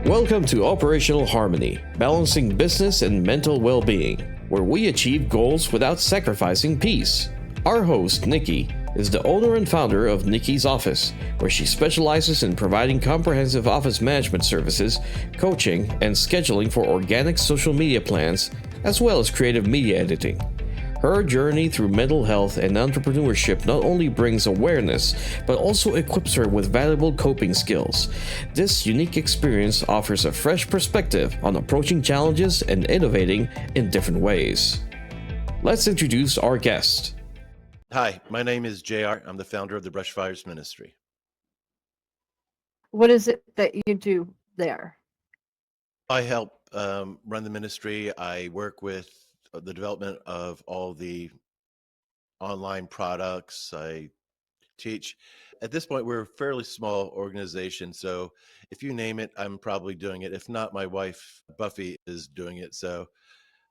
Welcome to Operational Harmony, balancing business and mental well-being, where we achieve goals without sacrificing peace. Our host, Nikki, is the owner and founder of Nikki's Office, where she specializes in providing comprehensive office management services, coaching, and scheduling for organic social media plans, as well as creative media editing. Her journey through mental health and entrepreneurship not only brings awareness, but also equips her with valuable coping skills. This unique experience offers a fresh perspective on approaching challenges and innovating in different ways. Let's introduce our guest. Hi, my name is JR. I'm the founder of the Brushfires Ministry. What is it that you do there? I help run the ministry. I work with the development of all the online products. I teach. At this point, we're a fairly small organization, so if you name it, I'm probably doing it. If not, my wife, Buffy, is doing it. So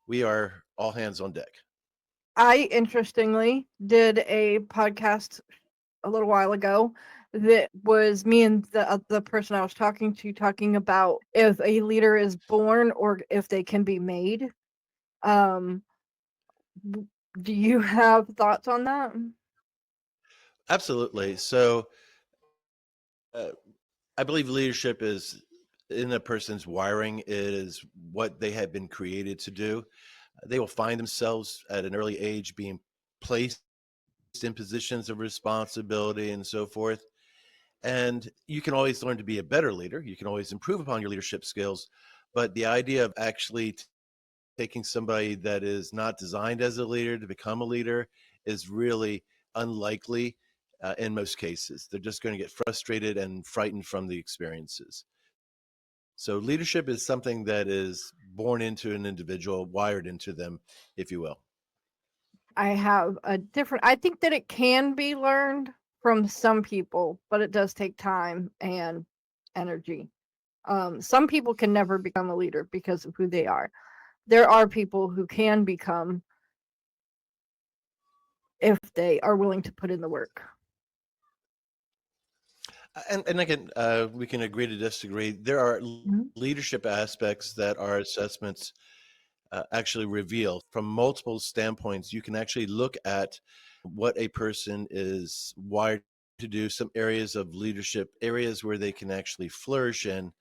we are all hands on deck. I, interestingly, did a podcast a little while ago that was me and the person I was talking to talking about if a leader is born or if they can be made. Do you have thoughts on that? Absolutely. So I believe leadership is in a person's wiring. It is what they have been created to do. They will find themselves at an early age being placed in positions of responsibility and so forth. And you can always learn to be a better leader. You can always improve upon your leadership skills. But the idea of actually taking somebody that is not designed as a leader to become a leader is really unlikely in most cases. They're just going to get frustrated and frightened from the experiences. So leadership is something that is born into an individual, wired into them, if you will. I think that it can be learned from some people, but it does take time and energy. Some people can never become a leader because of who they are. There are people who can become if they are willing to put in the work. And again, we can agree to disagree. There are leadership aspects that our assessments actually reveal from multiple standpoints. You can actually look at what a person is wired to do, some areas of leadership, areas where they can actually flourish in.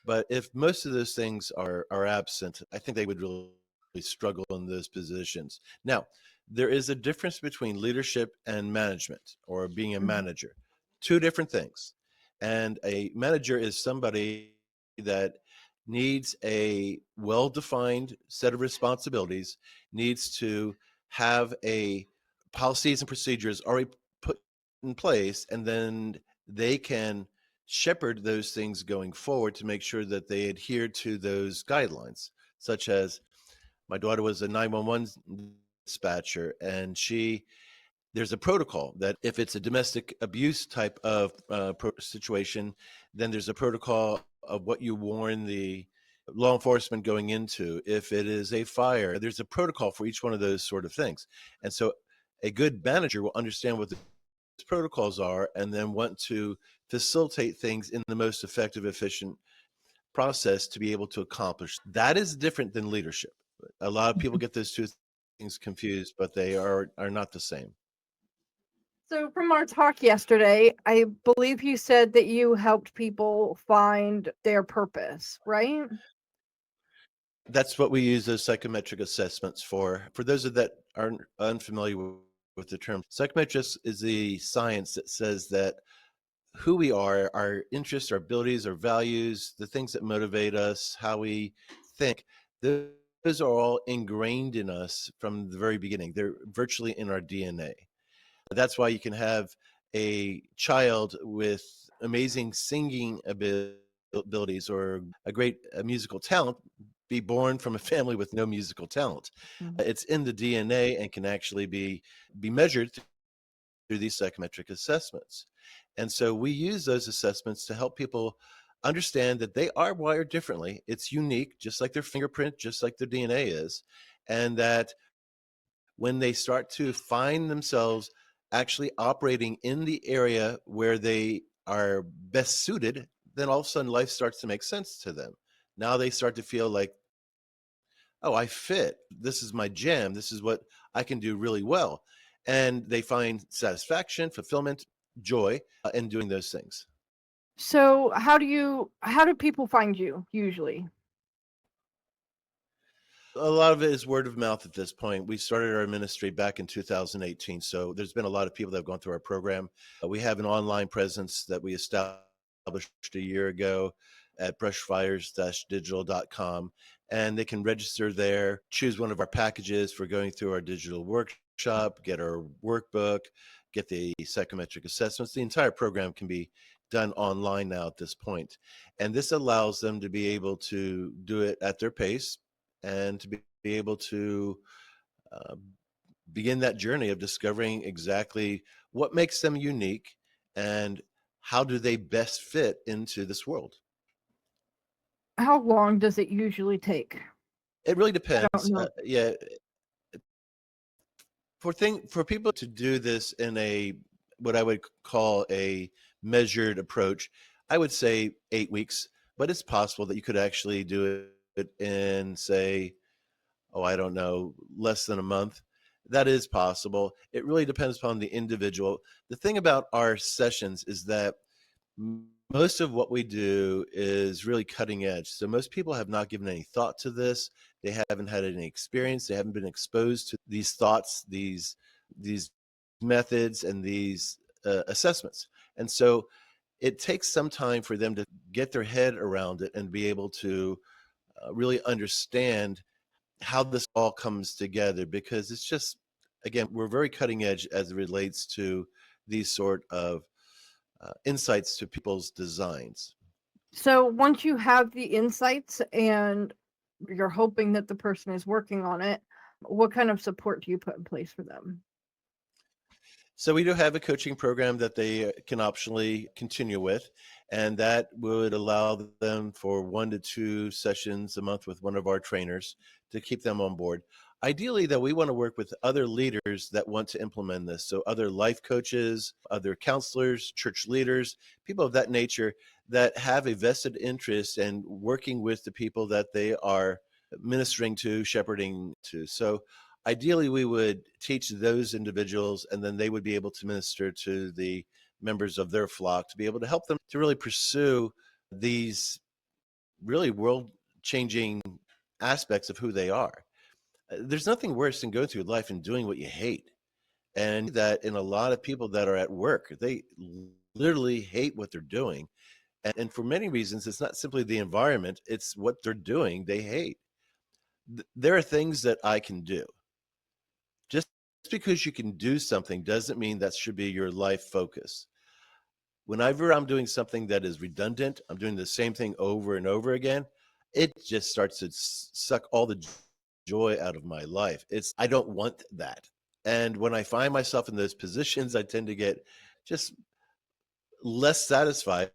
But if most of those things are absent, I think they would really struggle in those positions. Now, there is a difference between leadership and management, or being a manager. Two different things. And a manager is somebody that needs a well-defined set of responsibilities, needs to have a policies and procedures already put in place, and then they can shepherd those things going forward to make sure that they adhere to those guidelines. Such as, my daughter was a 911 dispatcher, and there's a protocol that if it's a domestic abuse type of situation, then there's a protocol of what you warn the law enforcement going into. If it is a fire, there's a protocol for each one of those sort of things. And so a good manager will understand what the protocols are and then want to facilitate things in the most effective, efficient process to be able to accomplish. That is different than leadership. A lot of people get those two things confused, but they are not the same. So from our talk yesterday, I believe you said that you helped people find their purpose, right? That's what we use those psychometric assessments for. For those that are unfamiliar with the term, psychometric is the science that says that who we are, our interests, our abilities, our values, the things that motivate us, how we think, those are all ingrained in us from the very beginning. They're virtually in our DNA. That's why you can have a child with amazing singing abilities or a great musical talent be born from a family with no musical talent. It's in the DNA and can actually be measured through these psychometric assessments. And so we use those assessments to help people understand that they are wired differently. It's unique, just like their fingerprint, just like their DNA is. And that when they start to find themselves actually operating in the area where they are best suited, then all of a sudden life starts to make sense to them. Now they start to feel like, oh, I fit. This is my jam. This is what I can do really well. And they find satisfaction, fulfillment, joy in doing those things. So how do people find you usually? A lot of it is word of mouth at this point. We started our ministry back in 2018. So there's been a lot of people that have gone through our program. We have an online presence that we established a year ago at brushfires-digital.com. And they can register there, choose one of our packages for going through our digital workshop, get our workbook, get the psychometric assessments. The entire program can be done online now at this point. And this allows them to be able to do it at their pace and to be able to uh, begin that journey of discovering exactly what makes them unique and how do they best fit into this world. How long does it usually take? It really I don't depends. know. Yeah, for people to do this in a what I would call a measured approach, I would say 8 weeks, but it's possible that you could actually do it in, say, oh, I don't know, less than a month. That is possible. It really depends upon the individual. The thing about our sessions is that most of what we do is really cutting edge. So most people have not given any thought to this. They haven't had any experience. They haven't been exposed to these thoughts, these methods, and these assessments. And so it takes some time for them to get their head around it and be able to really understand how this all comes together, because it's just, again, we're very cutting edge as it relates to these sort of insights to people's designs. So once you have the insights and you're hoping that the person is working on it, what kind of support do you put in place for them? So we do have a coaching program that they can optionally continue with, and that would allow them for 1 to 2 sessions a month with one of our trainers to keep them on board. Ideally, though, we want to work with other leaders that want to implement this. So other life coaches, other counselors, church leaders, people of that nature that have a vested interest in working with the people that they are ministering to, shepherding to. So ideally, we would teach those individuals, and then they would be able to minister to the members of their flock to be able to help them to really pursue these really world changing aspects of who they are. There's nothing worse than going through life and doing what you hate. And that in a lot of people that are at work, they literally hate what they're doing. And for many reasons, it's not simply the environment, it's what they're doing they hate. There are things that I can do. Just because you can do something doesn't mean that should be your life focus. Whenever I'm doing something that is redundant, I'm doing the same thing over and over again, it just starts to suck all the joy out of my life. I don't want that. And when I find myself in those positions, I tend to get just less satisfied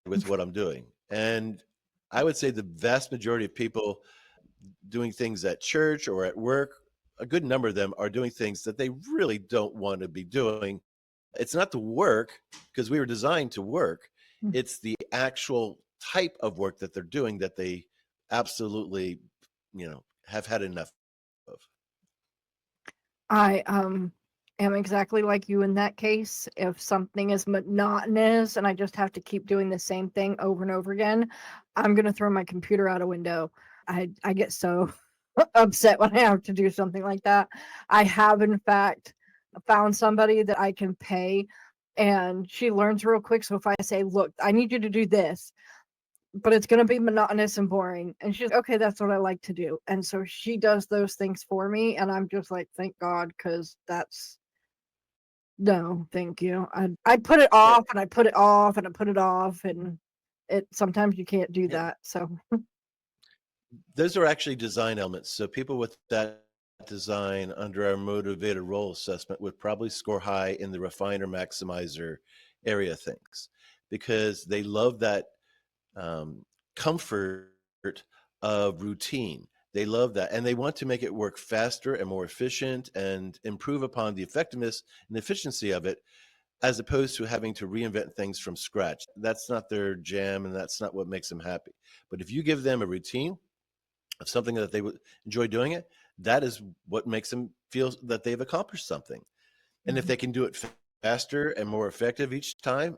with what I'm doing. And I would say the vast majority of people doing things at church or at work, a good number of them are doing things that they really don't want to be doing. It's not the work, because we were designed to work. Mm. It's the actual type of work that they're doing that they absolutely, have had enough of. I am exactly like you in that case. If something is monotonous and I just have to keep doing the same thing over and over again, I'm gonna throw my computer out a window. I get so upset when I have to do something like that. I have in fact found somebody that I can pay, and she learns real quick. So if I say, "Look, I need you to do this," but it's going to be monotonous and boring. And she's okay, that's what I like to do. And so she does those things for me. And I'm just like, thank God, because that's no, thank you. I put it Yeah, off and I put it off and I put it off. And it sometimes you can't do yeah. that. So Those are actually design elements. So people with that design under our motivated role assessment would probably score high in the refiner maximizer area of things, because they love that um, comfort of routine. They love that. And they want to make it work faster and more efficient and improve upon the effectiveness and efficiency of it as opposed to having to reinvent things from scratch. That's not their jam, and that's not what makes them happy. But if you give them a routine of something that they would enjoy doing it, that is what makes them feel that they've accomplished something. And if Mhm. they can do it faster and more effective each time,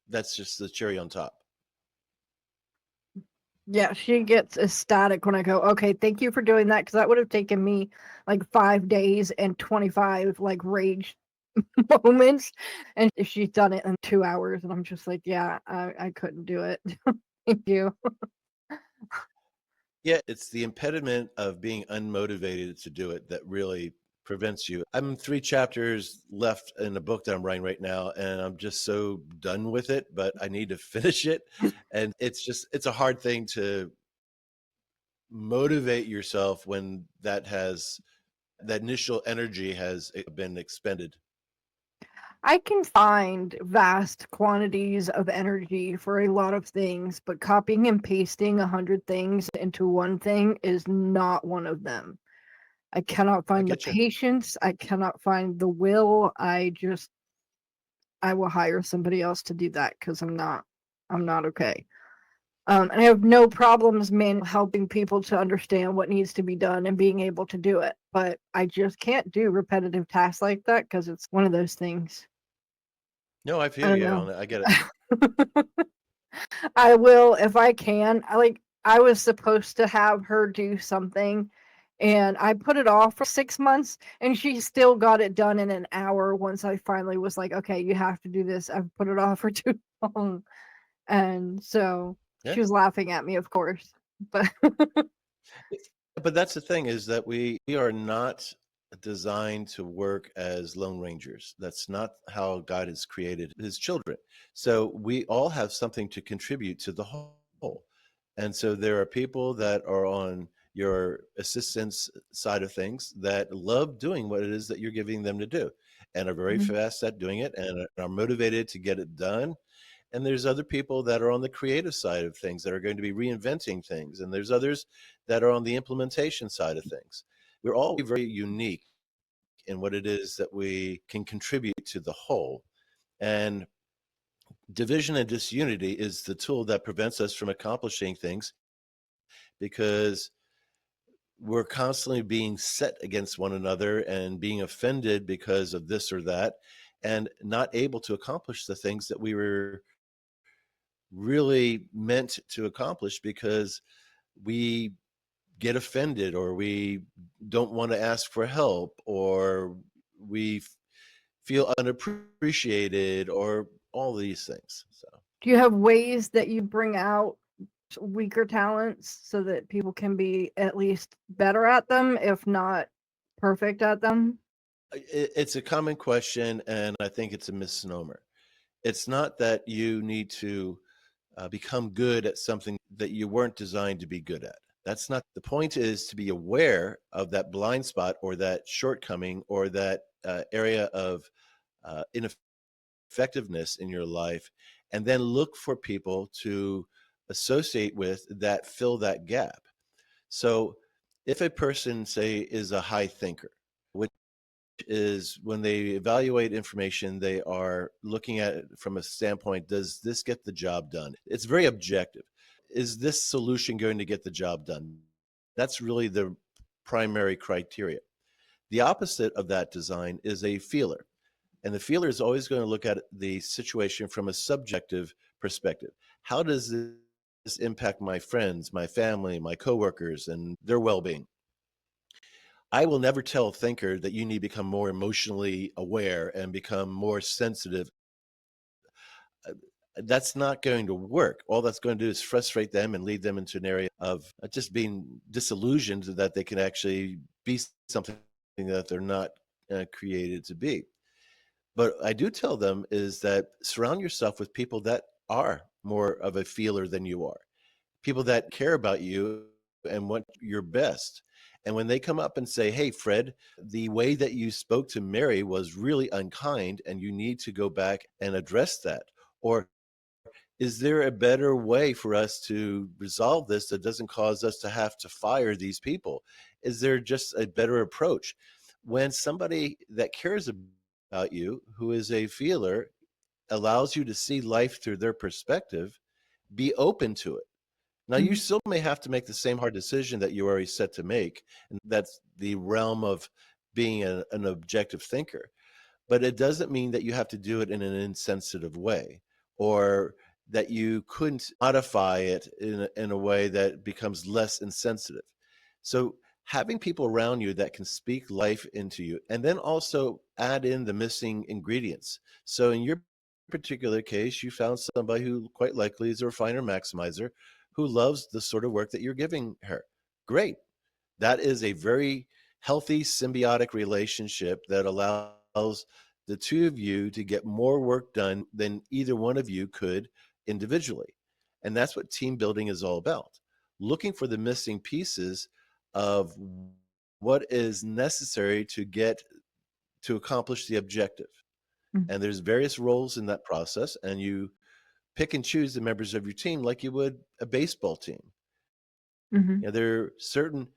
that's just the cherry on top. Yeah, she gets ecstatic when I go, okay, thank you for doing that. Cause that would have taken me like 5 days and 25 like rage moments. And she's done it in 2 hours. And I'm just like, yeah, I couldn't do it. Thank you. Yeah, it's the impediment of being unmotivated to do it that really prevents you. I'm 3 chapters left in a book that I'm writing right now, and I'm just so done with it, but I need to finish it. And it's a hard thing to motivate yourself when that initial energy has been expended. I can find vast quantities of energy for a lot of things, but copying and pasting 100 things into one thing is not one of them. I cannot I find the get you. patience. I cannot find the will. I will hire somebody else to do that because I'm not okay. And I have no problems helping people to understand what needs to be done and being able to do it. But I just can't do repetitive tasks like that because it's one of those things. No, I I feel don't you know. on it. I get it. I will if I can. I was supposed to have her do something and I put it off for 6 months and she still got it done in an hour once I finally was like, okay, you have to do this. I've put it off for too long. And so Yeah. she was laughing at me, of course. But But that's the thing, is that we are not designed to work as lone rangers. That's not how God has created his children. So we all have something to contribute to the whole. And so there are people that are on your assistance side of things that love doing what it is that you're giving them to do and are very Mhm, fast at doing it and are motivated to get it done. And there's other people that are on the creative side of things that are going to be reinventing things. And there's others that are on the implementation side of things. We're all very unique in what it is that we can contribute to the whole. And division and disunity is the tool that prevents us from accomplishing things because we're constantly being set against one another and being offended because of this or that and not able to accomplish the things that we were really meant to accomplish because we get offended or we don't want to ask for help or we feel unappreciated or all these things. So do you have ways that you bring out weaker talents so that people can be at least better at them, if not perfect at them? it's a common question, and I think it's a misnomer. It's not that you need to become good at something that you weren't designed to be good at. That's not the point. Is to be aware of that blind spot or that shortcoming or that area of ineffectiveness in your life, and then look for people to associate with that fill that gap. So if a person, say, is a high thinker, which is when they evaluate information, they are looking at it from a standpoint, does this get the job done? It's very objective. Is this solution going to get the job done? That's really the primary criteria. The opposite of that design is a feeler. And the feeler is always going to look at the situation from a subjective perspective. How does this impact my friends, my family, my coworkers, and their well being? I will never tell a thinker that you need to become more emotionally aware and become more sensitive. Uh, That's not going to work. All that's going to do is frustrate them and lead them into an area of just being disillusioned that they can actually be something that they're not created to be. But I do tell them is that surround yourself with people that are more of a feeler than you are, people that care about you and want your best. And when they come up and say, "Hey, Fred, the way that you spoke to Mary was really unkind, and you need to go back and address that," or is there a better way for us to resolve this that doesn't cause us to have to fire these people? Is there just a better approach? When somebody that cares about you who is a feeler, allows you to see life through their perspective, be open to it. Now, you Mhm. still may have to make the same hard decision that you already set to make, and that's the realm of being an objective thinker. But it doesn't mean that you have to do it in an insensitive way, or that you couldn't modify it in a way that becomes less insensitive. So having people around you that can speak life into you, and then also add in the missing ingredients. So in your particular case, you found somebody who quite likely is a refiner maximizer who loves the sort of work that you're giving her. Great. That is a very healthy symbiotic relationship that allows the two of you to get more work done than either one of you could individually. And that's what team building is all about. Looking for the missing pieces of what is necessary to get to accomplish the objective. Mhm. And there's various roles in that process, and you pick and choose the members of your team like you would a baseball team. Mhm. There are certain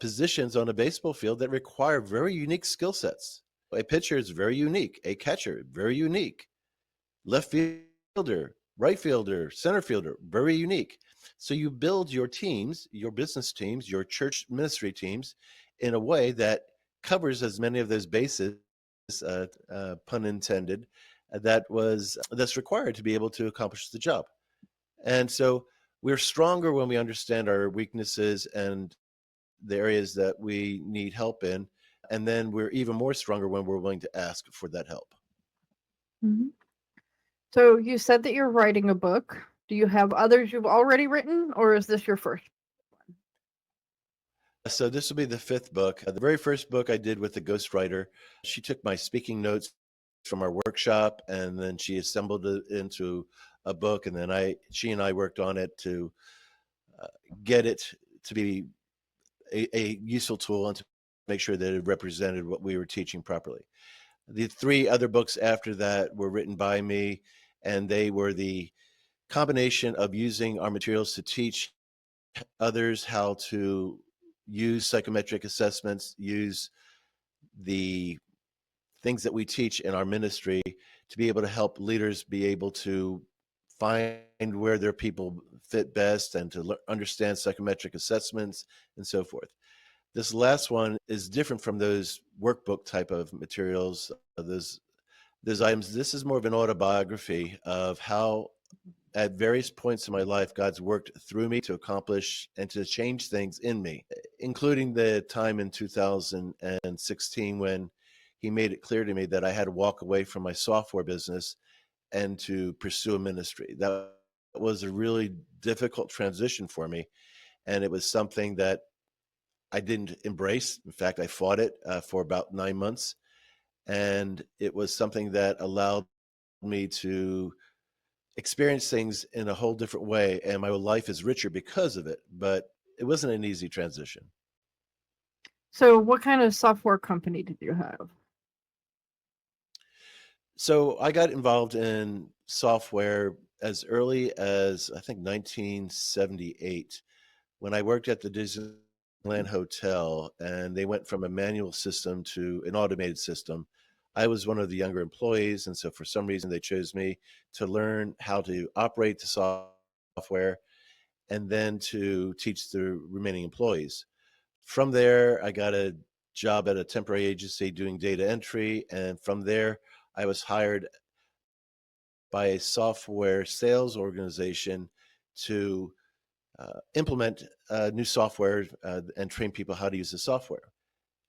positions on a baseball field that require very unique skill sets. A pitcher is very unique, a catcher, very unique, left fielder, right fielder, center fielder, very unique. So you build your teams, your business teams, your church ministry teams in a way that covers as many of those bases, pun intended, that's required to be able to accomplish the job. And so we're stronger when we understand our weaknesses and the areas that we need help in. And then we're even more stronger when we're willing to ask for that help. Mhm. So you said that you're writing a book. Do you have others you've already written, or is this your first one? So this will be the fifth book. The very first book I did with the ghostwriter. She took my speaking notes from our workshop and then she assembled it into a book. And then she and I worked on it to uh, get it to be a useful tool and to make sure that it represented what we were teaching properly. The three other books after that were written by me, and they were the combination of using our materials to teach others how to use psychometric assessments, use the things that we teach in our ministry to be able to help leaders be able to find where their people fit best and to understand psychometric assessments and so forth. This last one is different from those workbook type of materials, those items. This is more of an autobiography of how at various points in my life, God's worked through me to accomplish and to change things in me, including the time in 2016 when He made it clear to me that I had to walk away from my software business and to pursue a ministry. That was a really difficult transition for me. And it was something that I didn't embrace. In fact, I fought it for about 9 months. And it was something that allowed me to experience things in a whole different way, and my life is richer because of it. But it wasn't an easy transition. So what kind of software company did you have? So I got involved in software as early as I think 1978 when I worked at the Disneyland Hotel, and they went from a manual system to an automated system. I was one of the younger employees, and so for some reason they chose me to learn how to operate the software and then to teach the remaining employees. From there, I got a job at a temporary agency doing data entry. And from there, I was hired by a software sales organization to implement new software and train people how to use the software.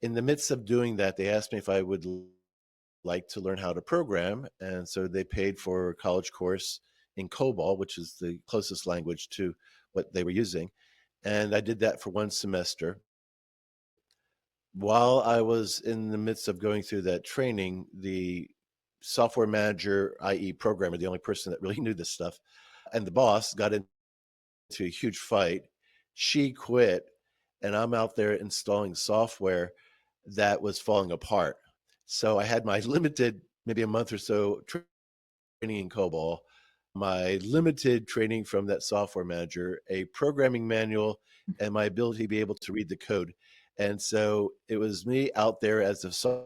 In the midst of doing that, they asked me if I would like to learn how to program. And so they paid for a college course in COBOL, which is the closest language to what they were using. And I did that for one semester. While I was in the midst of going through that training, the software manager, i.e., programmer, the only person that really knew this stuff, and the boss got into a huge fight. She quit, and I'm out there installing software that was falling apart. So I had my limited, maybe a month or so training in COBOL, my limited training from that software manager, a programming manual, and my ability to be able to read the code. And so it was me out there as a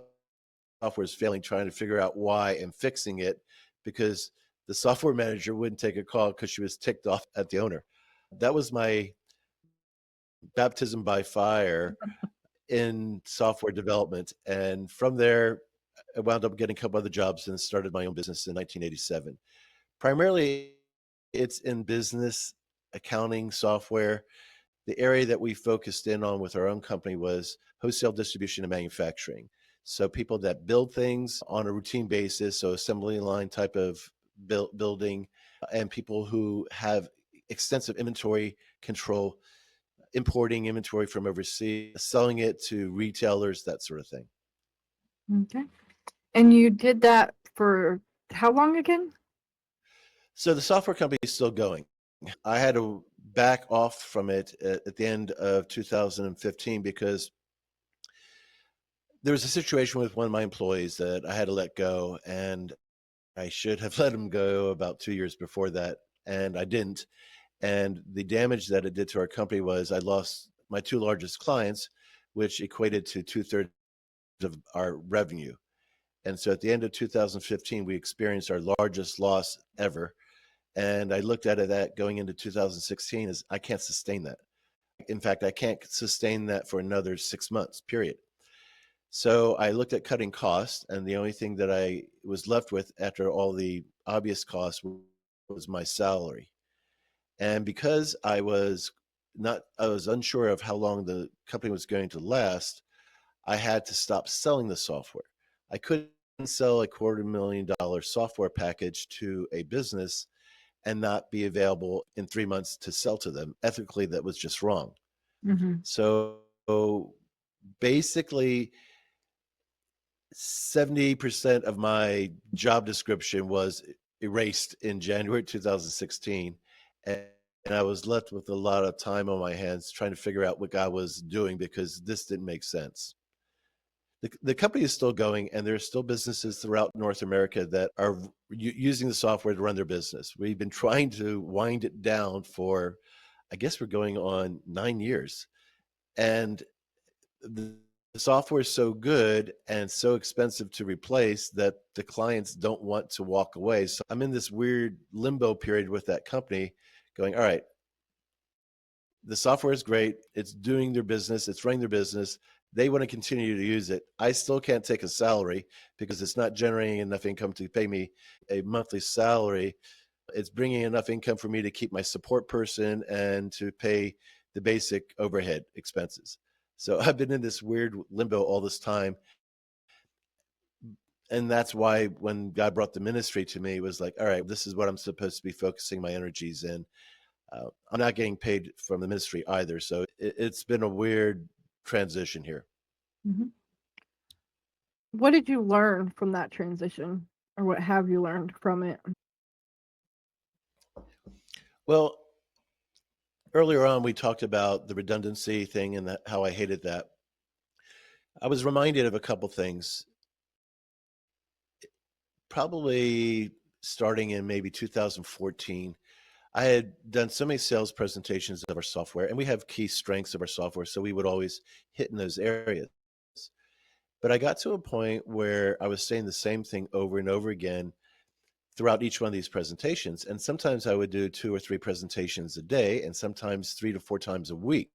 software is failing, trying to figure out why and fixing it because the software manager wouldn't take a call because she was ticked off at the owner. That was my baptism by fire in software development. And from there, I wound up getting a couple other jobs and started my own business in 1987. Primarily, it's in business, accounting, software. The area that we focused in on with our own company was wholesale distribution and manufacturing. So people that build things on a routine basis, so assembly line type of building, and people who have extensive inventory control, importing inventory from overseas, selling it to retailers, that sort of thing. Okay. And you did that for how long again? So the software company is still going. I had to back off from it at the end of 2015 because there was a situation with one of my employees that I had to let go, and I should have let him go about 2 years before that, and I didn't. And the damage that it did to our company was I lost my two largest clients, which equated to 2/3 of our revenue. And so at the end of 2015, we experienced our largest loss ever. And I looked at it that going into 2016 as I can't sustain that. In fact, I can't sustain that for another 6 months, period. So I looked at cutting costs, and the only thing that I was left with after all the obvious costs was my salary. And because I was unsure of how long the company was going to last, I had to stop selling the software. I couldn't sell a $250,000 software package to a business and not be available in 3 months to sell to them. Ethically, that was just wrong. Mm-hmm. So basically, 70% of my job description was erased in January 2016. And I was left with a lot of time on my hands trying to figure out what God was doing because this didn't make sense. The company is still going, and there are still businesses throughout North America that are using the software to run their business. We've been trying to wind it down for, I guess we're going on 9 years. And the software is so good and so expensive to replace that the clients don't want to walk away. So I'm in this weird limbo period with that company going, all right, the software is great. It's doing their business. It's running their business. They want to continue to use it. I still can't take a salary because it's not generating enough income to pay me a monthly salary. It's bringing enough income for me to keep my support person and to pay the basic overhead expenses. So I've been in this weird limbo all this time. And that's why when God brought the ministry to me, it was like, all right, this is what I'm supposed to be focusing my energies in. I'm not getting paid from the ministry either. So it's been a weird transition here. Mm-hmm. What did you learn from that transition, or what have you learned from it? Well, earlier on, we talked about the redundancy thing and how I hated that. I was reminded of a couple things. Probably starting in maybe 2014, I had done so many sales presentations of our software, and we have key strengths of our software, so we would always hit in those areas. But I got to a point where I was saying the same thing over and over again throughout each one of these presentations. And sometimes I would do 2 or 3 presentations a day, and sometimes 3 to 4 times a week.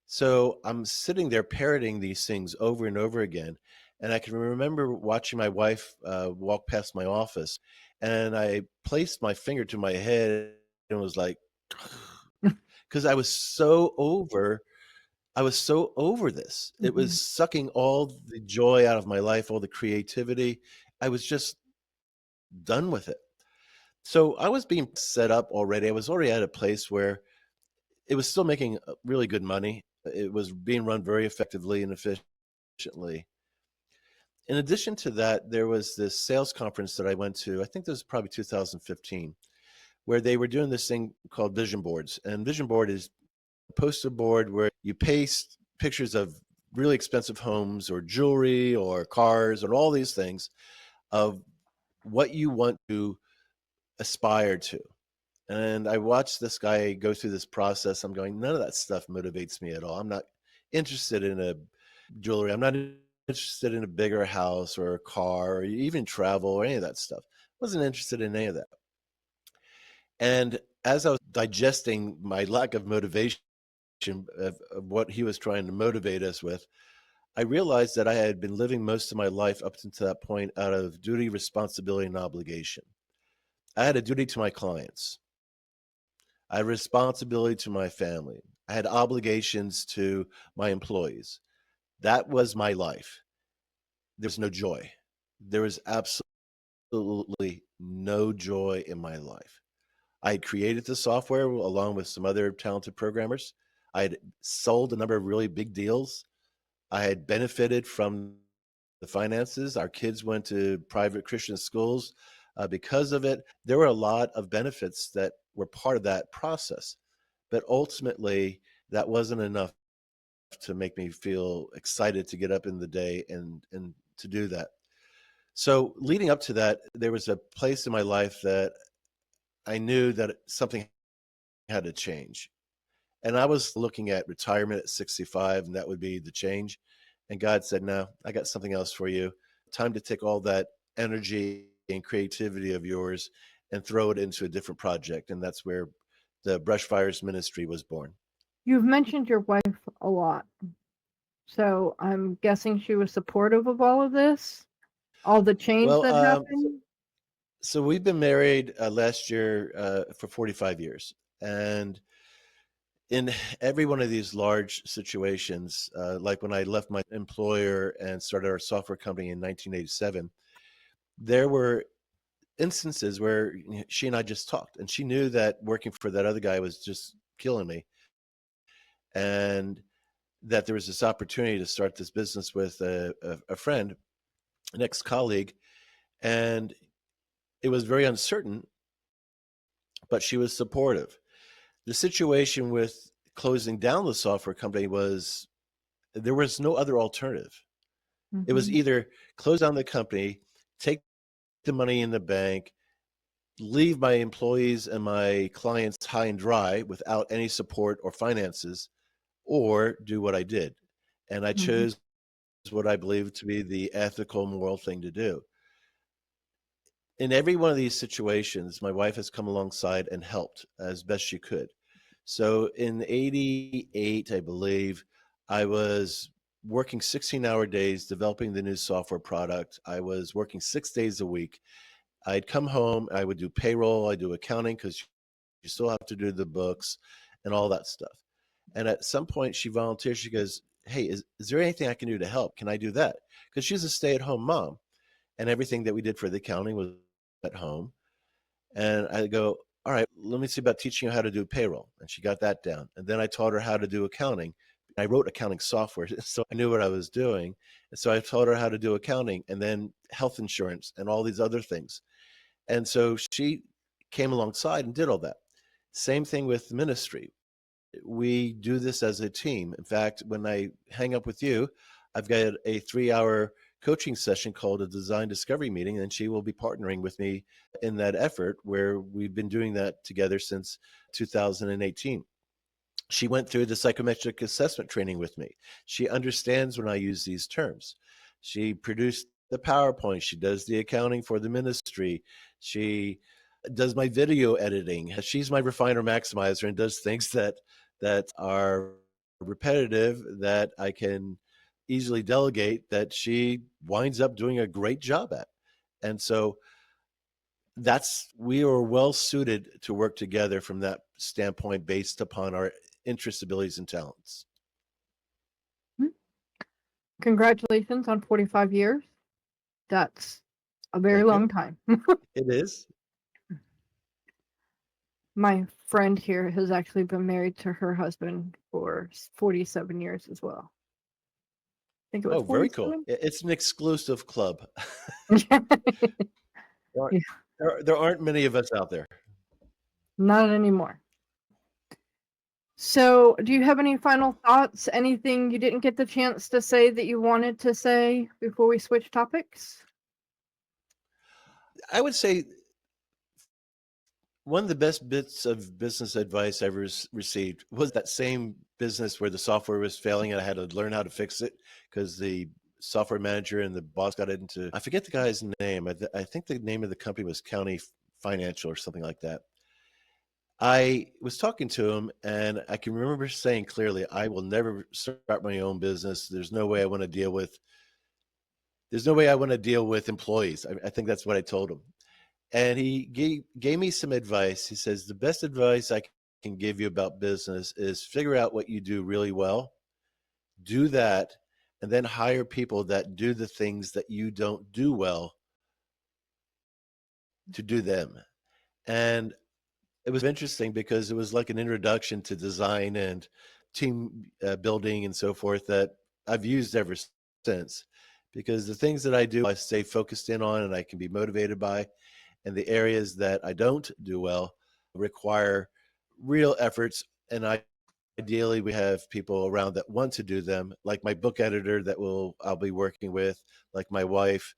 So I'm sitting there parroting these things over and over again. And I can remember watching my wife walk past my office, and I placed my finger to my head and was like, because I was so over this. It was sucking all the joy out of my life, all the creativity. I was just done with it. So I was being set up already. I was already at a place where it was still making really good money. It was being run very effectively and efficiently. In addition to that, there was this sales conference that I went to, I think this was probably 2015, where they were doing this thing called vision boards. And vision board is a poster board where you paste pictures of really expensive homes or jewelry or cars or all these things of what you want to aspire to. And I watched this guy go through this process. I'm going, none of that stuff motivates me at all. I'm not interested in a jewelry. I'm not interested in a bigger house or a car or even travel or any of that stuff. Wasn't interested in any of that. And as I was digesting my lack of motivation of what he was trying to motivate us with, I realized that I had been living most of my life up until that point out of duty, responsibility, and obligation. I had a duty to my clients. I had responsibility to my family. I had obligations to my employees. That was my life. There was no joy. There was absolutely no joy in my life. I had created the software along with some other talented programmers. I had sold a number of really big deals. I had benefited from the finances. Our kids went to private Christian schools because of it. There were a lot of benefits that were part of that process. But ultimately, that wasn't enough to make me feel excited to get up in the day and to do that. So leading up to that, there was a place in my life that I knew that something had to change. And I was looking at retirement at 65, and that would be the change. And God said, no, I got something else for you. Time to take all that energy and creativity of yours and throw it into a different project. And that's where the Brush Fires Ministry was born. You've mentioned your wife a lot. So I'm guessing she was supportive of all of this, all the change that happened. So we've been married last year for 45 years. And in every one of these large situations, like when I left my employer and started our software company in 1987, there were instances where she and I just talked, and she knew that working for that other guy was just killing me, and that there was this opportunity to start this business with a friend, an ex-colleague, and it was very uncertain, but she was supportive. The situation with closing down the software company was there was no other alternative. It was either close down the company, take the money in the bank, leave my employees and my clients high and dry without any support or finances, or do what I did. And I chose what I believe to be the ethical, moral thing to do. In every one of these situations, my wife has come alongside and helped as best she could. So in 88, I believe, I was working 16-hour days developing the new software product. I was working 6 days a week. I'd come home, I would do payroll, I do accounting because you still have to do the books and all that stuff. And at some point she volunteered, she goes, hey, is there anything I can do to help? Can I do that? Because she's a stay-at-home mom and everything that we did for the accounting was at home. And I go, all right, let me see about teaching you how to do payroll. And she got that down. And then I taught her how to do accounting. I wrote accounting software, so I knew what I was doing. And so I taught her how to do accounting and then health insurance and all these other things. And so she came alongside and did all that. Same thing with ministry. We do this as a team. In fact, when I hang up with you, I've got a 3-hour coaching session called a design discovery meeting, and she will be partnering with me in that effort where we've been doing that together since 2018. She went through the psychometric assessment training with me. She understands when I use these terms. She produced the PowerPoint. She does the accounting for the ministry. She does my video editing. She's my refiner maximizer and does things that are repetitive that I can easily delegate that she winds up doing a great job at. And so we are well suited to work together from that standpoint based upon our interests, abilities, and talents. Congratulations on 45 years. That's a very long time. It is. My friend here has actually been married to her husband for 47 years as well. I think it was very cool. It's an exclusive club. There aren't many of us out there. Not anymore. So, do you have any final thoughts? Anything you didn't get the chance to say that you wanted to say before we switch topics? I would say one of the best bits of business advice I ever received was that same business where the software was failing and I had to learn how to fix it because the software manager, and the boss got into, I forget the guy's name. I think the name of the company was County Financial or something like that. I was talking to him, and I can remember saying clearly, I will never start my own business. There's no way I want to deal with employees. I think that's what I told him. And he gave me some advice. He says, the best advice I can give you about business is figure out what you do really well, do that, and then hire people that do the things that you don't do well to do them. And it was interesting because it was like an introduction to design and team building and so forth that I've used ever since. Because the things that I do, I stay focused in on and I can be motivated by. And the areas that I don't do well require real efforts. And ideally, we have people around that want to do them, like my book editor that I'll be working with, like my wife,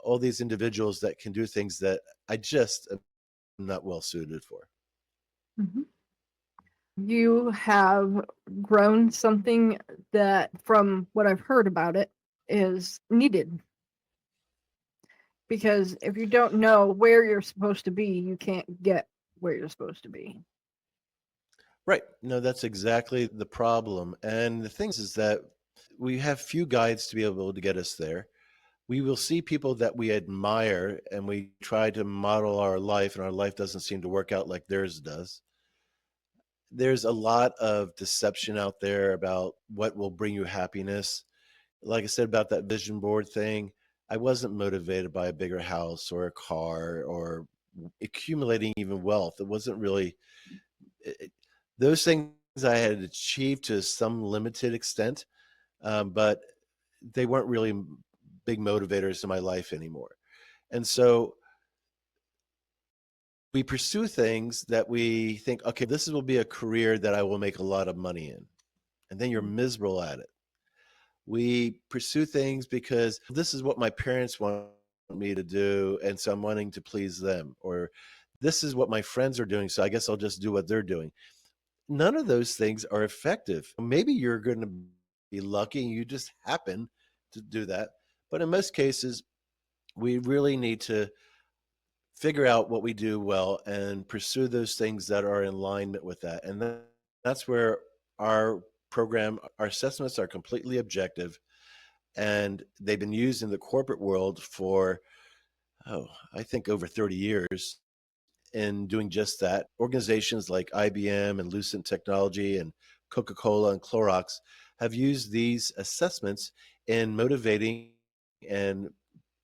all these individuals that can do things that I just am not well suited for. Mhm. You have grown something that, from what I've heard about it, is needed. Because if you don't know where you're supposed to be, you can't get where you're supposed to be. Right. No, that's exactly the problem. And the thing is that we have few guides to be able to get us there. We will see people that we admire and we try to model our life, and our life doesn't seem to work out like theirs does. There's a lot of deception out there about what will bring you happiness. Like I said about that vision board thing, I wasn't motivated by a bigger house or a car or accumulating even wealth. It wasn't really those things I had achieved to some limited extent, but they weren't really big motivators in my life anymore. And so we pursue things that we think, okay, this will be a career that I will make a lot of money in. And then you're miserable at it. We pursue things because this is what my parents want me to do, and so I'm wanting to please them. Or this is what my friends are doing, so I guess I'll just do what they're doing. None of those things are effective. Maybe you're going to be lucky and you just happen to do that. But in most cases, we really need to figure out what we do well and pursue those things that are in alignment with that. And that's where our program, our assessments are completely objective, and they've been used in the corporate world for, I think over 30 years in doing just that. Organizations like IBM and Lucent Technology and Coca-Cola and Clorox have used these assessments in motivating and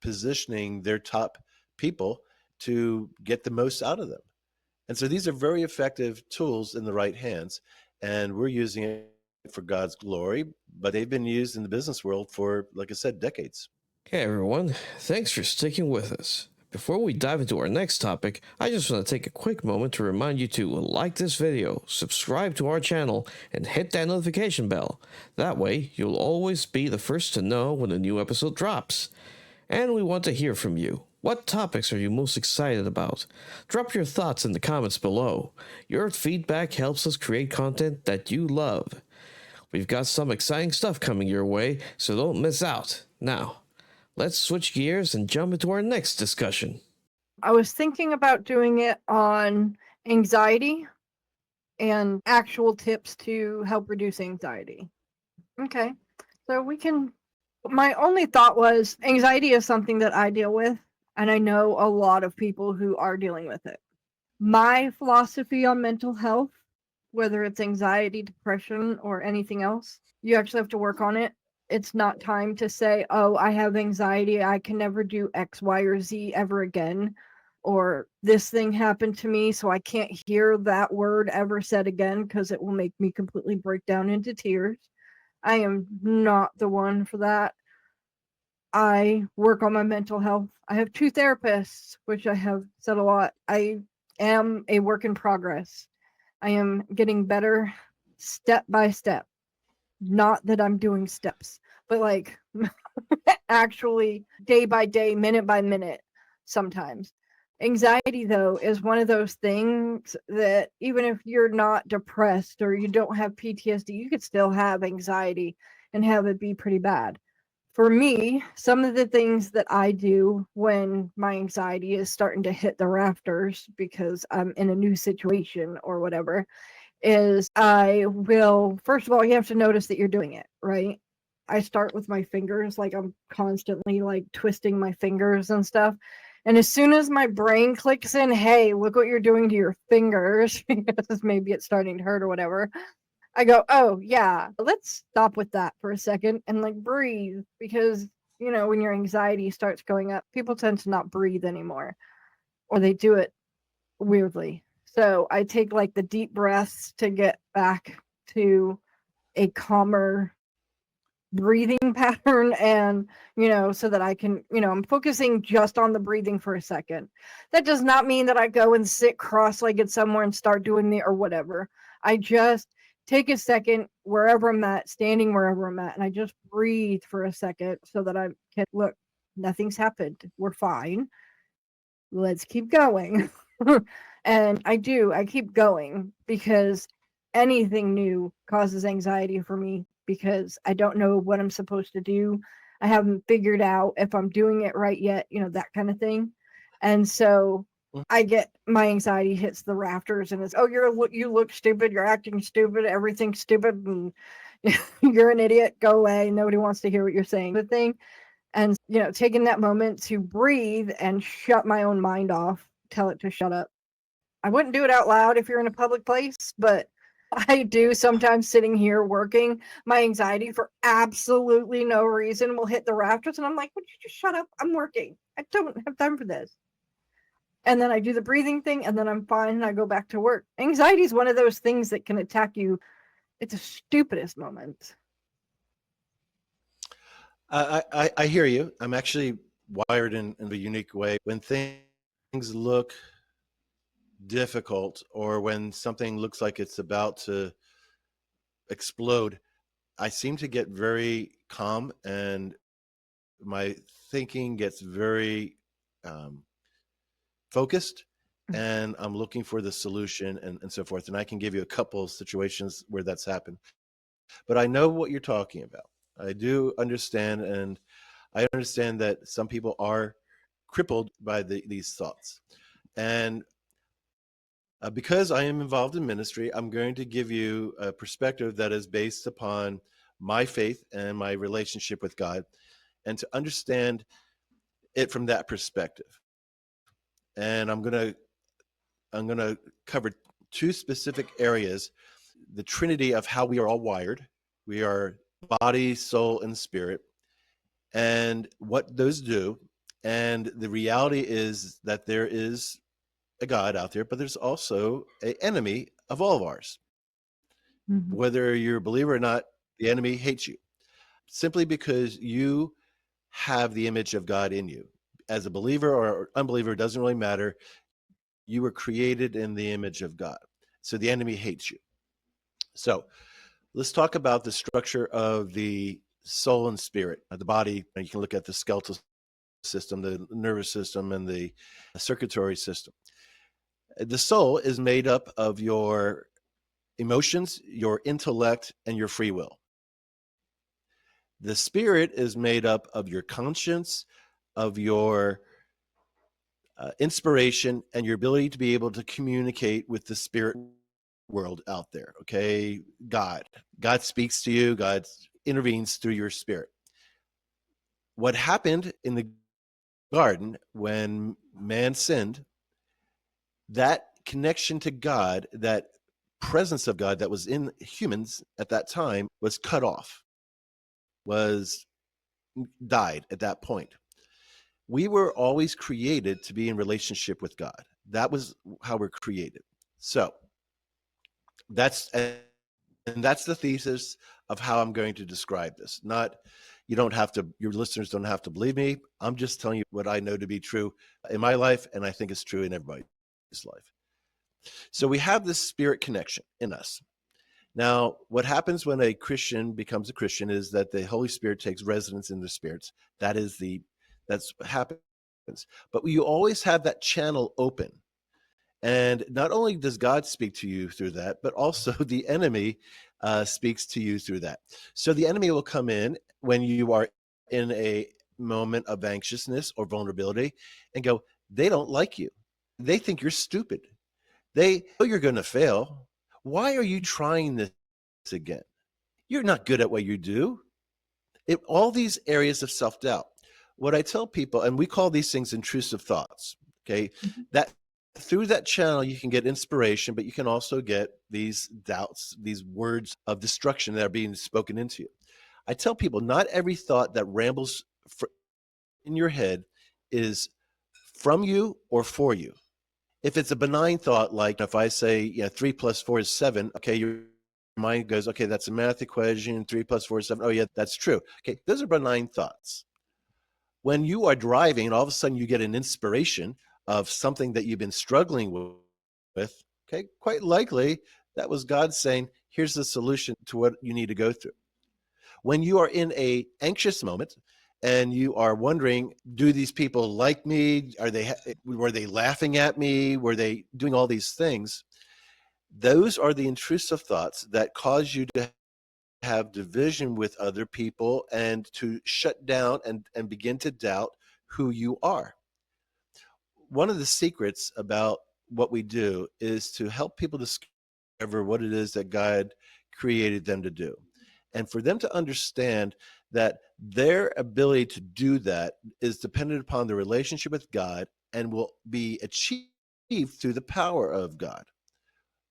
positioning their top people to get the most out of them. And so these are very effective tools in the right hands, and we're using it for God's glory, but they've been used in the business world for, like I said, decades. Hey everyone, thanks for sticking with us. Before we dive into our next topic, I just want to take a quick moment to remind you to like this video, subscribe to our channel, and hit that notification bell. That way, you'll always be the first to know when a new episode drops. And we want to hear from you. What topics are you most excited about? Drop your thoughts in the comments below. Your feedback helps us create content that you love. We've got some exciting stuff coming your way, so don't miss out. Now, let's switch gears and jump into our next discussion. I was thinking about doing it on anxiety and actual tips to help reduce anxiety. Okay, so my only thought was anxiety is something that I deal with, and I know a lot of people who are dealing with it. My philosophy on mental health, whether it's anxiety, depression, or anything else, you actually have to work on it. It's not time to say, oh, I have anxiety, I can never do X, Y, or Z ever again, or this thing happened to me, so I can't hear that word ever said again because it will make me completely break down into tears. I am not the one for that. I work on my mental health. I have 2 therapists, which I have said a lot. I am a work in progress. I am getting better step by step. Not that I'm doing steps, but like actually day by day, minute by minute sometimes. Anxiety, though, is one of those things that even if you're not depressed or you don't have PTSD, you could still have anxiety and have it be pretty bad. for me, some of the things that I do when my anxiety is starting to hit the rafters because I'm in a new situation or whatever, is I will, first of all, you have to notice that you're doing it, right? I start with my fingers, like I'm constantly like twisting my fingers and stuff. And as soon as my brain clicks in, hey, look what you're doing to your fingers, because maybe it's starting to hurt or whatever, I go, oh, yeah, let's stop with that for a second and like breathe. Because, you know, when your anxiety starts going up, people tend to not breathe anymore, or they do it weirdly. So I take like the deep breaths to get back to a calmer breathing pattern, and you know, so that I can, you know, I'm focusing just on the breathing for a second. That does not mean that I go and sit cross-legged somewhere and start doing the or whatever. I just take a second wherever I'm at, standing wherever I'm at, and I just breathe for a second so that I can look, nothing's happened, we're fine, let's keep going. And I keep going because anything new causes anxiety for me, because I don't know what I'm supposed to do. I haven't figured out if I'm doing it right yet, you know, that kind of thing. And so I get, my anxiety hits the rafters and it's, oh, you look stupid, you're acting stupid, everything's stupid, and you're an idiot, go away, nobody wants to hear what you're saying, the thing. And, you know, taking that moment to breathe and shut my own mind off, tell it to shut up. I wouldn't do it out loud if you're in a public place, but I do sometimes sitting here working. My anxiety for absolutely no reason will hit the rafters, and I'm like, would you just shut up? I'm working. I don't have time for this. And then I do the breathing thing, and then I'm fine, and I go back to work. Anxiety is one of those things that can attack you at the stupidest moments. I hear you. I'm actually wired in a unique way. When things look difficult, or when something looks like it's about to explode, I seem to get very calm, and my thinking gets very focused, and I'm looking for the solution and so forth. And I can give you a couple of situations where that's happened. But I know what you're talking about. I do understand, and I understand that some people are crippled by these thoughts. And because I am involved in ministry, I'm going to give you a perspective that is based upon my faith and my relationship with God, and to understand it from that perspective. And I'm going to cover two specific areas: the trinity of how we are all wired. We are body, soul, and spirit, and what those do. And the reality is that there is a God out there, but there's also an enemy of all of ours. Mm-hmm. Whether you're a believer or not, the enemy hates you simply because you have the image of God in you. As a believer or unbeliever, it doesn't really matter. You were created in the image of God. So the enemy hates you. So let's talk about the structure of the soul and spirit, the body. You can look at the skeletal system, the nervous system, and the circulatory system. The soul is made up of your emotions, your intellect, and your free will. The spirit is made up of your conscience, of your inspiration, and your ability to be able to communicate with the spirit world out there. Okay, God speaks to you. God intervenes through your spirit. What happened in the garden when man sinned, that connection to God, that presence of God that was in humans at that time, was cut off, died at that point. We were always created to be in relationship with God. That was how we're created. So that's the thesis of how I'm going to describe this. Not, your listeners don't have to believe me. I'm just telling you what I know to be true in my life, and I think it's true in everybody's life. So we have this spirit connection in us. Now, what happens when a Christian becomes a Christian is that the Holy Spirit takes residence in their spirits. That's what happens. But you always have that channel open. And not only does God speak to you through that, but also the enemy speaks to you through that. So the enemy will come in when you are in a moment of anxiousness or vulnerability and go, they don't like you. They think you're stupid. They know you're going to fail. Why are you trying this again? You're not good at what you do. All these areas of self-doubt. What I tell people, and we call these things intrusive thoughts, okay, that through that channel you can get inspiration, but you can also get these doubts, these words of destruction that are being spoken into you. I tell people not every thought that rambles in your head is from you or for you. If it's a benign thought, like if I say, 3 plus 4 is 7, okay, your mind goes, okay, that's a math equation, 3 plus 4 is 7. Oh yeah, that's true. Okay, those are benign thoughts. When you are driving and all of a sudden you get an inspiration of something that you've been struggling with, okay, quite likely that was God saying, here's the solution to what you need to go through. When you are in a anxious moment and you are wondering, do these people like me? Were they laughing at me? Were they doing all these things? Those are the intrusive thoughts that cause you to have division with other people and to shut down and begin to doubt who you are. One of the secrets about what we do is to help people discover what it is that God created them to do. And for them to understand that their ability to do that is dependent upon the relationship with God and will be achieved through the power of God.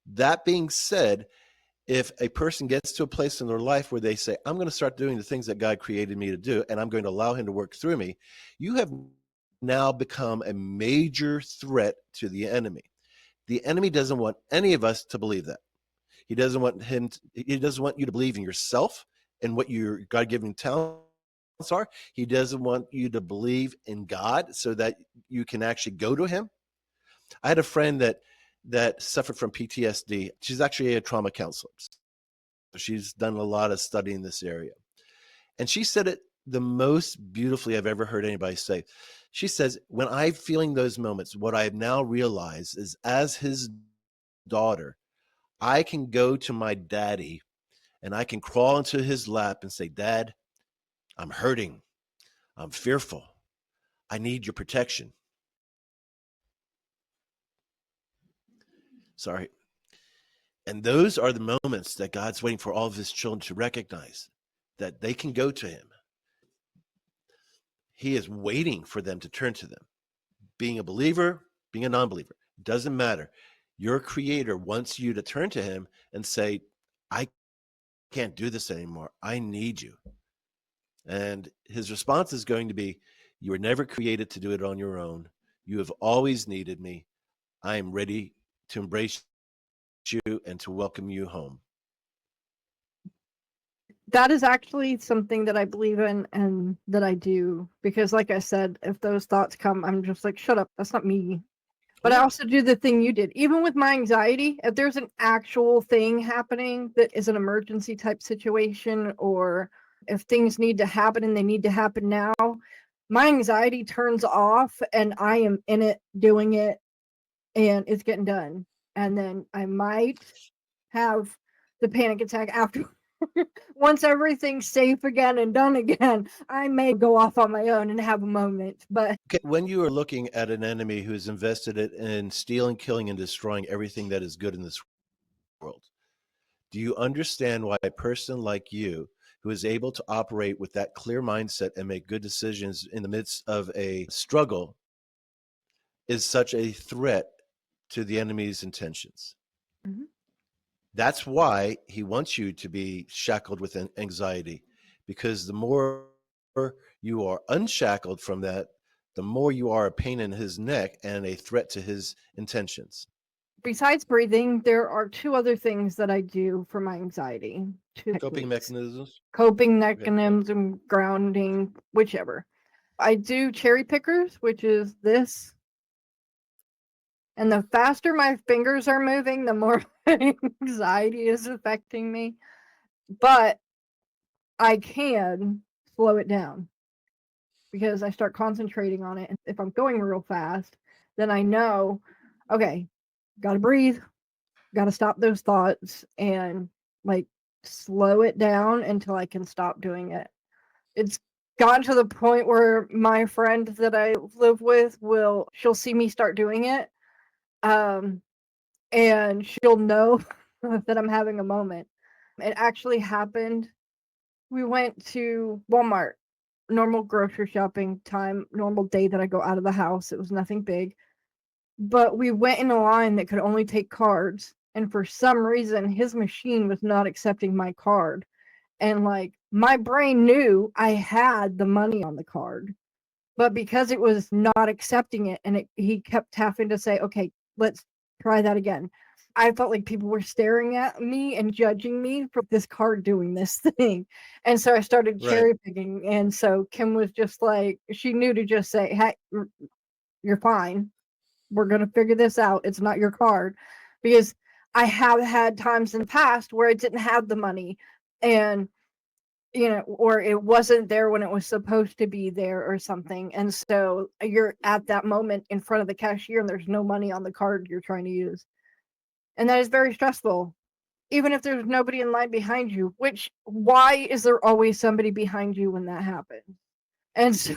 That being said, if a person gets to a place in their life where they say, I'm going to start doing the things that God created me to do, and I'm going to allow him to work through me, you have now become a major threat to the enemy. The enemy doesn't want any of us to believe that. He doesn't want you to believe in yourself and what your God-given talents are. He doesn't want you to believe in God so that you can actually go to him. I had a friend that suffered from PTSD. She's actually a trauma counselor. She's done a lot of study in this area. And she said it the most beautifully I've ever heard anybody say. She says, when I'm feeling those moments, what I've now realized is as his daughter, I can go to my daddy and I can crawl into his lap and say, Dad, I'm hurting. I'm fearful. I need your protection. Sorry. And those are the moments that God's waiting for all of his children to recognize that they can go to him. He is waiting for them to turn to them. Being a believer, being a non-believer, doesn't matter. Your creator wants you to turn to him and say, I can't do this anymore. I need you. And his response is going to be, you were never created to do it on your own. You have always needed me. I am ready to embrace you and to welcome you home. That is actually something that I believe in and that I do, because like I said, if those thoughts come, I'm just like, shut up, that's not me. But I also do the thing you did. Even with my anxiety, if there's an actual thing happening that is an emergency type situation, or if things need to happen and they need to happen now, my anxiety turns off and I am in it doing it and it's getting done. And then I might have the panic attack after. Once everything's safe again and done again, I may go off on my own and have a moment. But okay, when you are looking at an enemy who's invested in stealing, killing, and destroying everything that is good in this world, do you understand why a person like you, who is able to operate with that clear mindset and make good decisions in the midst of a struggle, is such a threat to the enemy's intentions? Mhm. That's why he wants you to be shackled with anxiety, because the more you are unshackled from that, the more you are a pain in his neck and a threat to his intentions. Besides breathing, there are two other things that I do for my anxiety. Coping mechanisms? Coping Okay. mechanism, grounding, whichever. I do cherry pickers, which is this. And the faster my fingers are moving, the more anxiety is affecting me. But I can slow it down because I start concentrating on it. And if I'm going real fast, then I know, okay, gotta breathe, gotta stop those thoughts and like slow it down until I can stop doing it. It's gotten to the point where my friend that I live with she'll see me start doing it. Um, and she'll know that I'm having a moment. It actually happened. We went to Walmart, normal grocery shopping time, normal day that I go out of the house. It was nothing big. But we went in a line that could only take cards. And for some reason, his machine was not accepting my card. And like my brain knew I had the money on the card, but because it was not accepting it and he kept having to say, okay, let's try that again. I felt like people were staring at me and judging me for this card doing this thing. And so I started Right. cherry picking. And so Kim was just like, she knew to just say, hey, you're fine. We're going to figure this out. It's not your card. Because I have had times in the past where I didn't have the money and or it wasn't there when it was supposed to be there or something. And so you're at that moment in front of the cashier and there's no money on the card you're trying to use. And that is very stressful, even if there's nobody in line behind you, which why is there always somebody behind you when that happens? And so,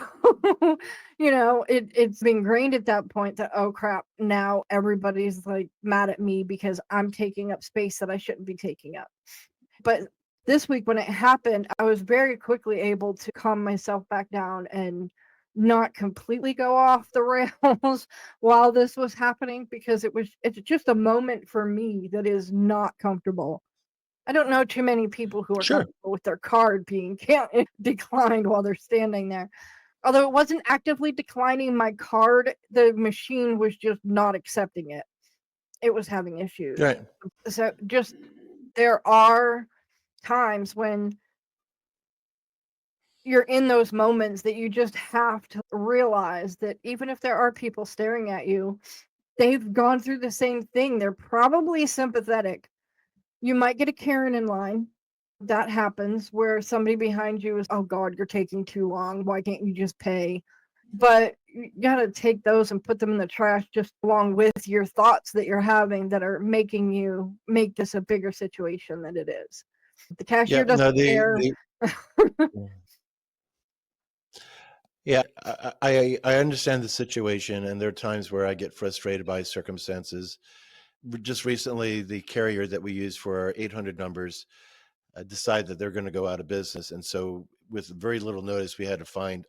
it's been ingrained at that point that, oh crap, now everybody's like mad at me because I'm taking up space that I shouldn't be taking up. But this week when it happened, I was very quickly able to calm myself back down and not completely go off the rails while this was happening, because it's just a moment for me that is not comfortable. I don't know too many people who are Sure. comfortable with their card being declined while they're standing there. Although it wasn't actively declining my card, the machine was just not accepting it. It was having issues. Right. So just there are times when you're in those moments that you just have to realize that even if there are people staring at you, they've gone through the same thing. They're probably sympathetic. You might get a Karen in line. That happens where somebody behind you is, oh God, you're taking too long. Why can't you just pay? But you gotta take those and put them in the trash just along with your thoughts that you're having that are making you make this a bigger situation than it is. The cashier Yeah. No, doesn't care. yeah, I understand the situation, and there are times where I get frustrated by circumstances. Just recently, the carrier that we use for our 800 numbers decided that they're going to go out of business, and so with very little notice, we had to find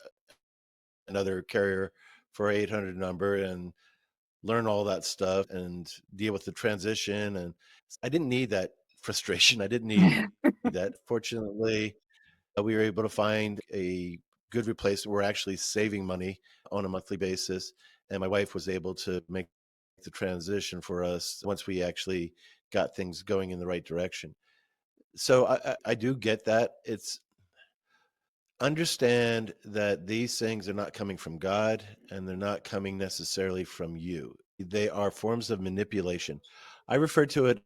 another carrier for our 800 number and learn all that stuff and deal with the transition. And I didn't need that frustration. I didn't need that. Fortunately, we were able to find a good replacement. We're actually saving money on a monthly basis. And my wife was able to make the transition for us once we actually got things going in the right direction. So I do get that. It's understand that these things are not coming from God and they're not coming necessarily from you. They are forms of manipulation. I refer to it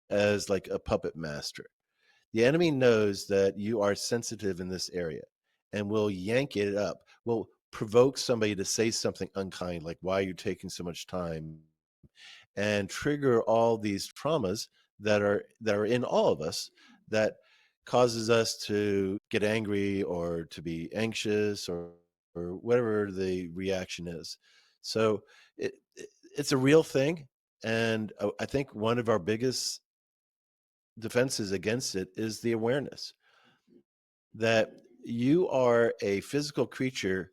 as like a puppet master. The enemy knows that you are sensitive in this area and will yank it up, will provoke somebody to say something unkind, like, why are you taking so much time? And trigger all these traumas that are in all of us that causes us to get angry or to be anxious or whatever the reaction is. So it's a real thing. And I think one of our biggest defenses against it is the awareness that you are a physical creature.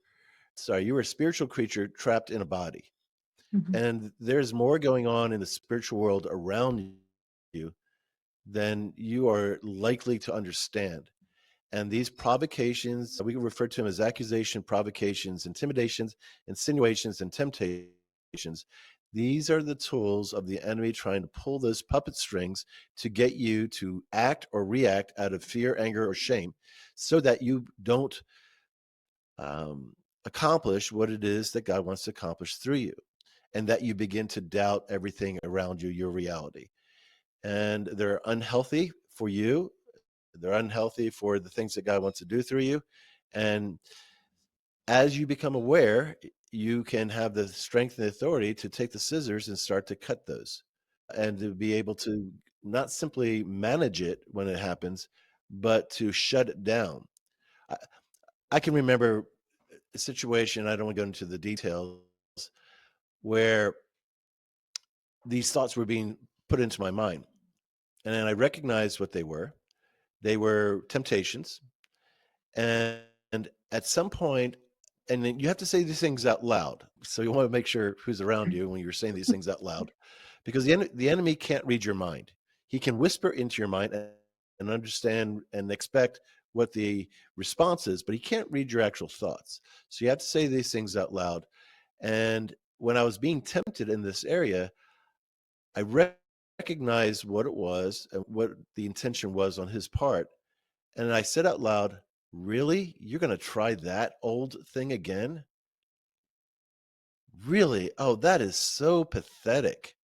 Sorry, you're a spiritual creature trapped in a body. Mhm. And there's more going on in the spiritual world around you than you are likely to understand. And these provocations, we refer to them as accusation, provocations, intimidations, insinuations, and temptations. These are the tools of the enemy trying to pull those puppet strings to get you to act or react out of fear, anger, or shame so that you don't accomplish what it is that God wants to accomplish through you, and that you begin to doubt everything around you, your reality. And they're unhealthy for you. They're unhealthy for the things that God wants to do through you. And as you become aware, you can have the strength and the authority to take the scissors and start to cut those and to be able to not simply manage it when it happens, but to shut it down. I, I can remember a situation, I don't want to go into the details, where these thoughts were being put into my mind. And then I recognized what they were. They were temptations. And at some point, and then you have to say these things out loud. So you want to make sure who's around you when you're saying these things out loud, because the enemy can't read your mind. He can whisper into your mind and understand and expect what the response is, but he can't read your actual thoughts. So you have to say these things out loud. And when I was being tempted in this area, I recognized what it was and what the intention was on his part. And I said out loud, "Really? You're going to try that old thing again? Really? Oh, that is so pathetic."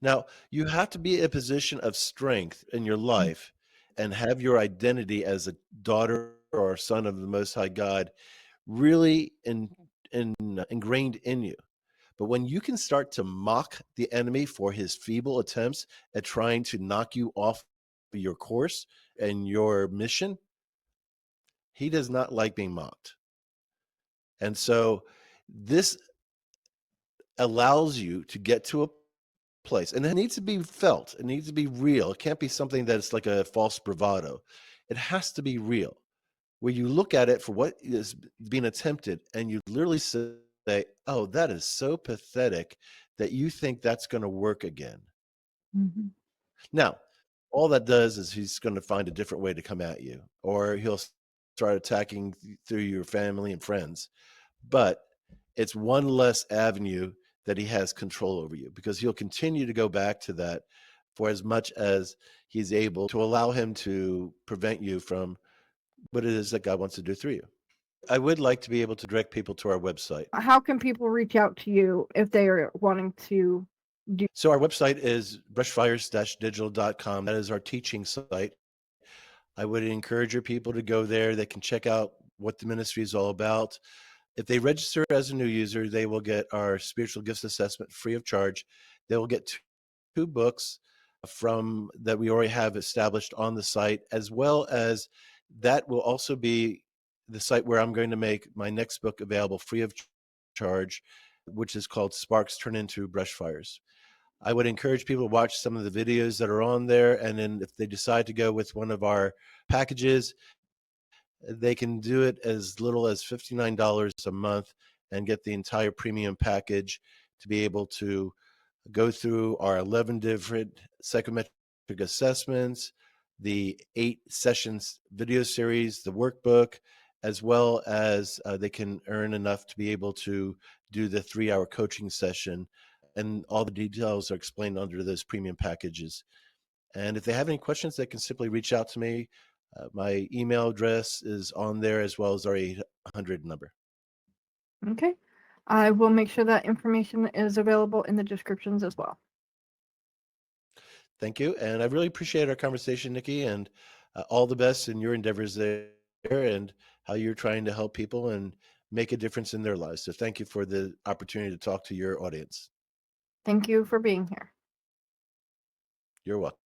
Now, you have to be in a position of strength in your life and have your identity as a daughter or son of the Most High God really ingrained in you. But when you can start to mock the enemy for his feeble attempts at trying to knock you off your course and your mission, he does not like being mocked. And so this allows you to get to a place, and it needs to be felt. It needs to be real. It can't be something that's like a false bravado. It has to be real, where you look at it for what is being attempted and you literally say, "Oh, that is so pathetic that you think that's going to work again." Mhm. Now, all that does is he's going to find a different way to come at you, or he'll start attacking through your family and friends. But it's one less avenue that he has control over you, because he'll continue to go back to that for as much as he's able to allow him to prevent you from what it is that God wants to do through you. I would like to be able to direct people to our website. How can people reach out to you if they are wanting to do? So our website is brushfires-digital.com. That is our teaching site. I would encourage your people to go there. They can check out what the ministry is all about. If they register as a new user, they will get our spiritual gifts assessment free of charge. They will get two books from that we already have established on the site, as well as that will also be the site where I'm going to make my next book available free of charge, which is called Sparks Turn into Brush Fires. I would encourage people to watch some of the videos that are on there, and then if they decide to go with one of our packages, they can do it as little as $59 a month and get the entire premium package to be able to go through our 11 different psychometric assessments, the 8 sessions video series, the workbook, as well as they can earn enough to be able to do the 3-hour coaching session. And all the details are explained under those premium packages. And if they have any questions, they can simply reach out to me. My email address is on there, as well as our 800 number. Okay. I will make sure that information is available in the descriptions as well. Thank you. And I really appreciate our conversation, Nikki, and all the best in your endeavors there and how you're trying to help people and make a difference in their lives. So thank you for the opportunity to talk to your audience. Thank you for being here. You're welcome.